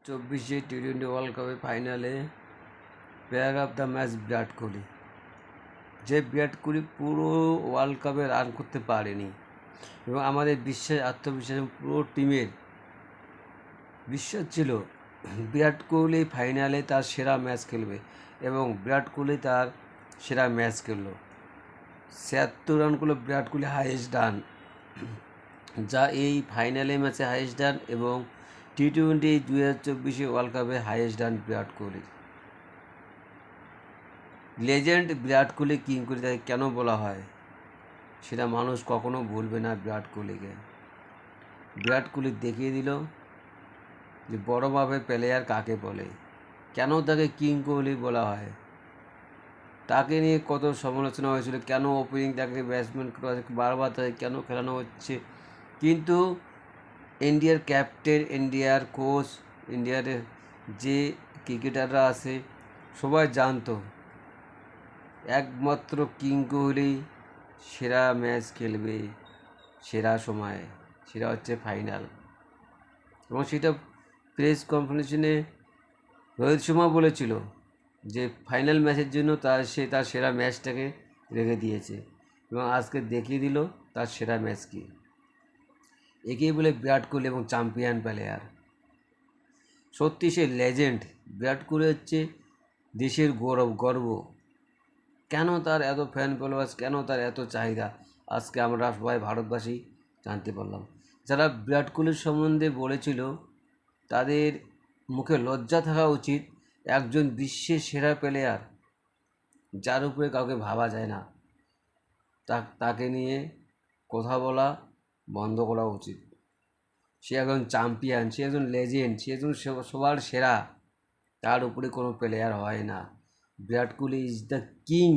চব্বিশে টি-20 ওয়ার্ল্ড কাপের ফাইনালে player of the match Virat Kohli. যে বিরাট কোহলি পুরো ওয়ার্ল্ড কাপে রান করতে পারেনি এবং আমাদের আত্মবিশ্বাস পুরো টিমের বিশ্বাস ছিল বিরাট কোহলি ফাইনালে তার সেরা ম্যাচ খেলবে এবং বিরাট কোহলি তার সেরা ম্যাচ খেললো। ৭৬ রান করলো বিরাট কোহলি, হাইয়েস্ট রান, যা এই ফাইনালে ম্যাচে হাইয়েস্ট রান এবং টি-20 2024 ওয়ার্ল্ড কাপে highest run Virat Kohli. Legend Virat Kohli, king Kohli তাকে কেন বলা হয় সেটা মানুষ কখনো ভুলবে না। বিরাট কোহলিকে বিরাট কোহলি দেখিয়ে দিল যে বড় মাপের প্লেয়ার কাকে বলে, কেন তাকে কিং কোহলি বলা হয়। তাকে নিয়ে কত সমালোচনা হয়েছিল, কেন ওপেনিং তাকে ব্যাটসম্যান বারবার তাকে কেন খেলানো হচ্ছে, কিন্তু ইন্ডিয়ার ক্যাপ্টেন, ইন্ডিয়ার কোচ, ইন্ডিয়ার যে ক্রিকেটাররা আছে সবাই জানতো একমাত্র কিং কোহলি সেরা ম্যাচ খেলবে, সেরা সময়ে, সেটা হচ্ছে ফাইনাল। এবং সেটা প্রেস কনফারেন্সে রোহিত শর্মা বলেছিল যে ফাইনাল ম্যাচের জন্য সে তার সেরা ম্যাচটাকে রেখে দিয়েছে এবং আজকে দেখিয়ে দিল তার সেরা ম্যাচ কী। একেই বলে বিরাট কোহলি এবং চ্যাম্পিয়ন প্লেয়ার। সত্যি সে লেজেন্ড। বিরাট কোহলি হচ্ছে দেশের গর্ব। কেন তার এত ফ্যান ফলোয়ার্স, কেন তার এত চাহিদা, আজকে আমরা সবাই ভারতবাসী জানতে পারলাম। যারা বিরাট কোহলির সম্বন্ধে বলেছিল তাদের মুখে লজ্জা থাকা উচিত। একজন বিশ্বের সেরা প্লেয়ার যার উপরে কাউকে ভাবা যায় না, তাকে নিয়ে কথা বলা বন্ধ করা উচিত। সে একজন চ্যাম্পিয়ন, সে একজন লেজেন্ড, সে একজন সবার সেরা, তার উপরে কোনো প্লেয়ার হয় না। Virat Kohli is the king.